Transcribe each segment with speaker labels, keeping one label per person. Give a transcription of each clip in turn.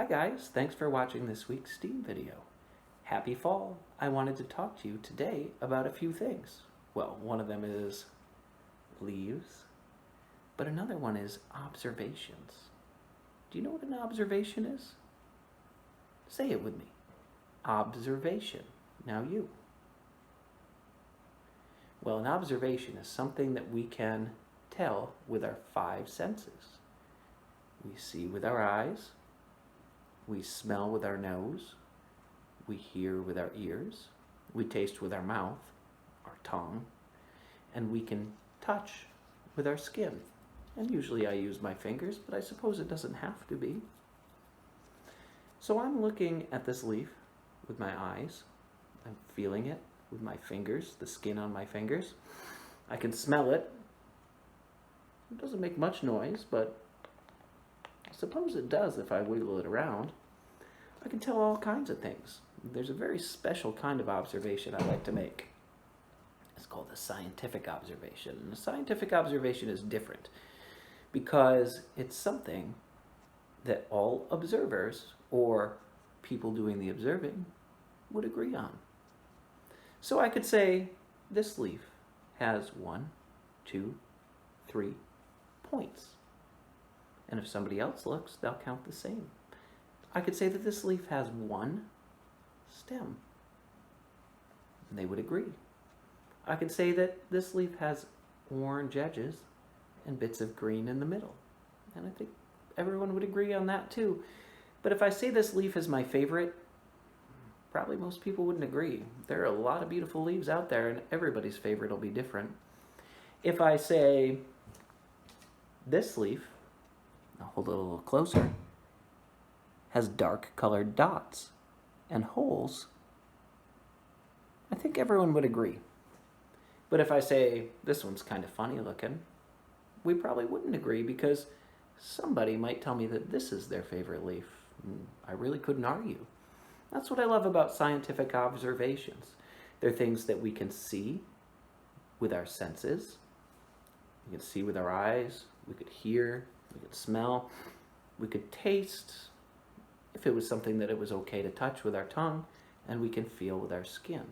Speaker 1: Hi guys, thanks for watching this week's STEAM video. Happy fall! I wanted to talk to you today about a few things. Well, one of them is leaves, but another one is observations. Do you know what an observation is? Say it with me. Observation. Now you. Well, an observation is something that we can tell with our five senses. We see with our eyes, we smell with our nose, we hear with our ears, we taste with our mouth, our tongue, and we can touch with our skin. And usually I use my fingers, but I suppose it doesn't have to be. So I'm looking at this leaf with my eyes. I'm feeling it with my fingers, the skin on my fingers. I can smell it. It doesn't make much noise, but I suppose it does if I wiggle it around. I can tell all kinds of things. There's a very special kind of observation I like to make. It's called a scientific observation. And a scientific observation is different because it's something that all observers or people doing the observing would agree on. So I could say this leaf has 1, 2, 3 points. And if somebody else looks, they'll count the same. I could say that this leaf has 1 stem. And they would agree. I could say that this leaf has orange edges and bits of green in the middle. And I think everyone would agree on that too. But if I say this leaf is my favorite, probably most people wouldn't agree. There are a lot of beautiful leaves out there and everybody's favorite will be different. If I say this leaf, I'll hold it a little closer, has dark colored dots and holes, I think everyone would agree. But if I say this one's kind of funny looking, we probably wouldn't agree because somebody might tell me that this is their favorite leaf. I really couldn't argue. That's what I love about scientific observations. They're things that we can see with our senses. We can see with our eyes, we could hear, we could smell, we could taste, if it was something that it was okay to touch with our tongue, and we can feel with our skin.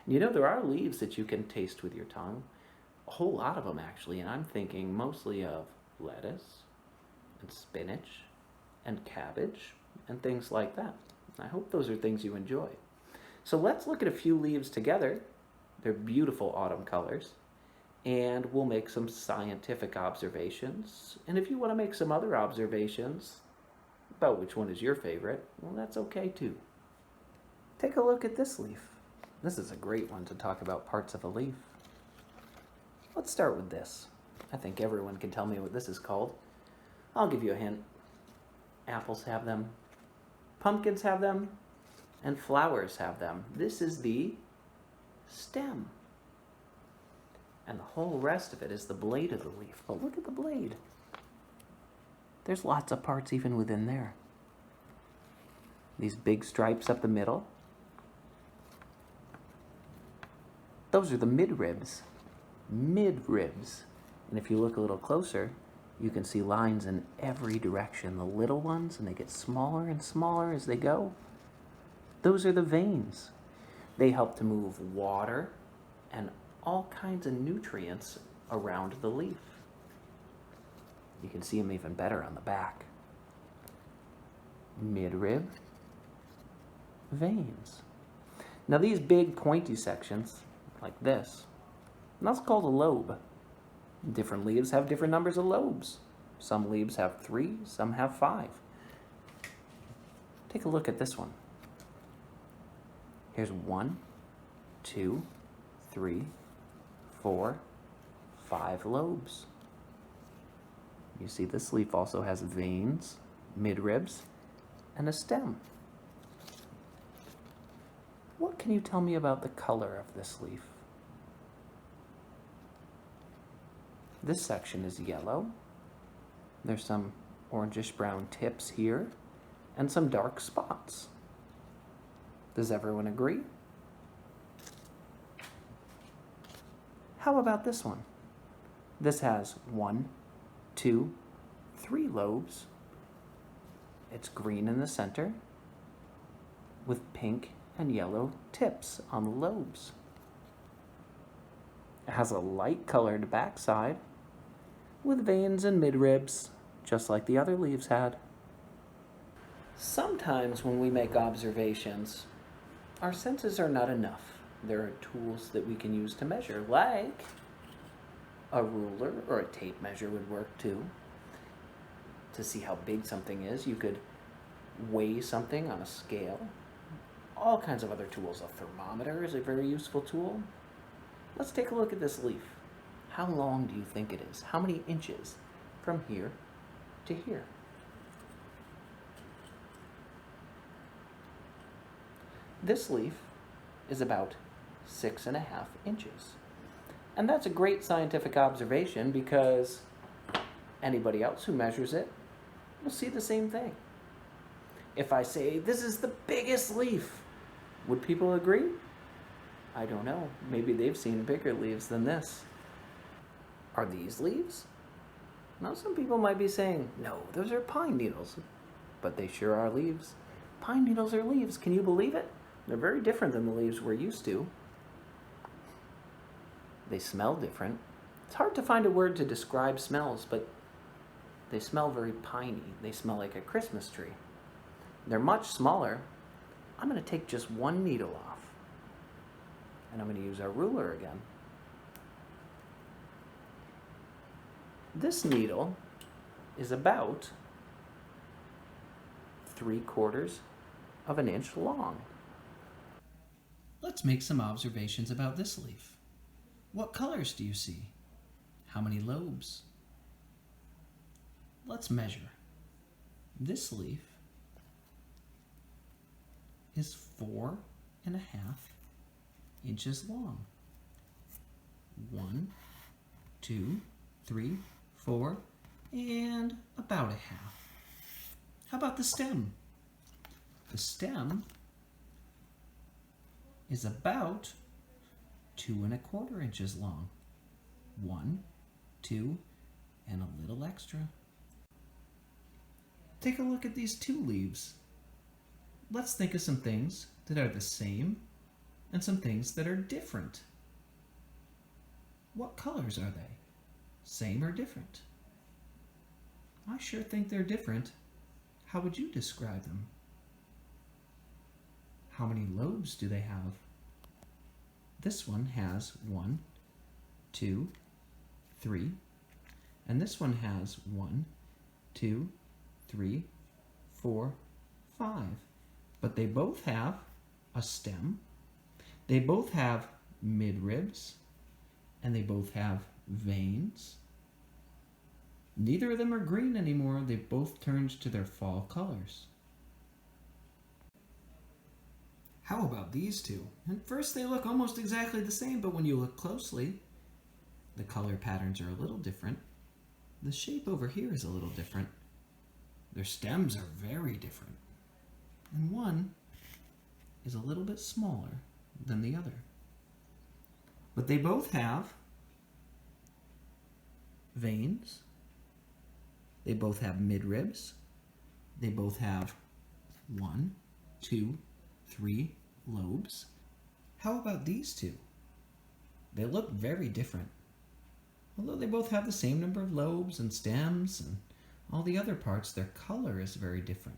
Speaker 1: And you know, there are leaves that you can taste with your tongue, a whole lot of them actually, and I'm thinking mostly of lettuce and spinach and cabbage and things like that. I hope those are things you enjoy. So let's look at a few leaves together. They're beautiful autumn colors. And we'll make some scientific observations. And if you want to make some other observations about which one is your favorite, well, that's okay too. Take a look at this leaf. This is a great one to talk about parts of a leaf. Let's start with this. I think everyone can tell me what this is called. I'll give you a hint. Apples have them, pumpkins have them, and flowers have them. This is the stem. And the whole rest of it is the blade of the leaf. But look at the blade. There's lots of parts even within there. These big stripes up the middle. Those are the midribs. Midribs. And if you look a little closer, you can see lines in every direction. The little ones, and they get smaller and smaller as they go. Those are the veins. They help to move water and all kinds of nutrients around the leaf. You can see them even better on the back. Midrib, veins. Now these big pointy sections, like this, that's called a lobe. Different leaves have different numbers of lobes. Some leaves have 3, some have 5. Take a look at this one. Here's 1, 2, 3, 4, 5 lobes. You see this leaf also has veins, midribs, and a stem. What can you tell me about the color of this leaf? This section is yellow. There's some orangish brown tips here and some dark spots. Does everyone agree? How about this one? This has 1, 2, 3 lobes It's green in the center with pink and yellow tips on the lobes. It has a light colored backside with veins and midribs, just like the other leaves had. Sometimes when we make observations, our senses are not enough. There are tools that we can use to measure, like a ruler or a tape measure would work too. To see how big something is, you could weigh something on a scale. All kinds of other tools. A thermometer is a very useful tool. Let's take a look at this leaf. How long do you think it is? How many inches from here to here? This leaf is about 6.5 inches. And that's a great scientific observation because anybody else who measures it will see the same thing. If I say, this is the biggest leaf, would people agree? I don't know. Maybe they've seen bigger leaves than this. Are these leaves? Now some people might be saying, no, those are pine needles. But they sure are leaves. Pine needles are leaves. Can you believe it? They're very different than the leaves we're used to. They smell different. It's hard to find a word to describe smells, but they smell very piney. They smell like a Christmas tree. They're much smaller. I'm going to take just one needle off. And I'm going to use our ruler again. This needle is about 3/4 of an inch long. Let's make some observations about this leaf. What colors do you see? How many lobes? Let's measure. This leaf is 4.5 inches long. 1, 2, 3, 4, and about a half. How about the stem? The stem is about 2.25 inches long. 1, 2, and a little extra. Take a look at these two leaves. Let's think of some things that are the same and some things that are different. What colors are they? Same or different? I sure think they're different. How would you describe them? How many lobes do they have? This one has 1, 2, 3, and this one has 1, 2, 3, 4, 5. But they both have a stem, they both have midribs, and they both have veins. Neither of them are green anymore. They've both turned to their fall colors. How about these two? At first they look almost exactly the same, but when you look closely, the color patterns are a little different. The shape over here is a little different. Their stems are very different. And one is a little bit smaller than the other. But they both have veins. They both have midribs. They both have 1, 2, 3 lobes. How about these two? They look very different. Although they both have the same number of lobes and stems and all the other parts, their color is very different.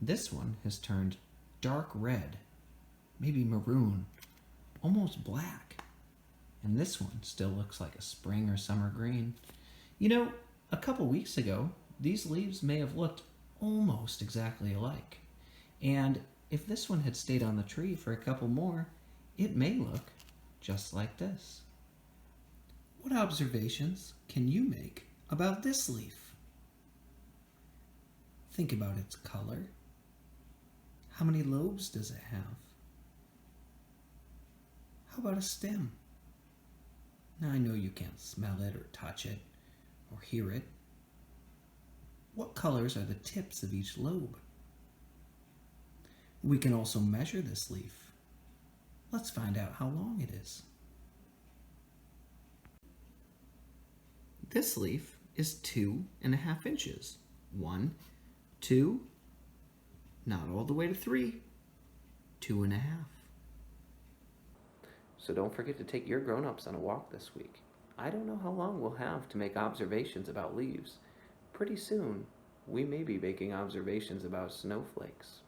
Speaker 1: This one has turned dark red, maybe maroon, almost black. And this one still looks like a spring or summer green. You know, a couple weeks ago, these leaves may have looked almost exactly alike. And if this one had stayed on the tree for a couple more, it may look just like this. What observations can you make about this leaf? Think about its color. How many lobes does it have? How about a stem? Now I know you can't smell it or touch it or hear it. What colors are the tips of each lobe? We can also measure this leaf. Let's find out how long it is. This leaf is 2.5 inches. 1,
Speaker 2: 2, not all the way to 3, 2.5.
Speaker 1: So don't forget to take your grown-ups on a walk this week. I don't know how long we'll have to make observations about leaves. Pretty soon, we may be making observations about snowflakes.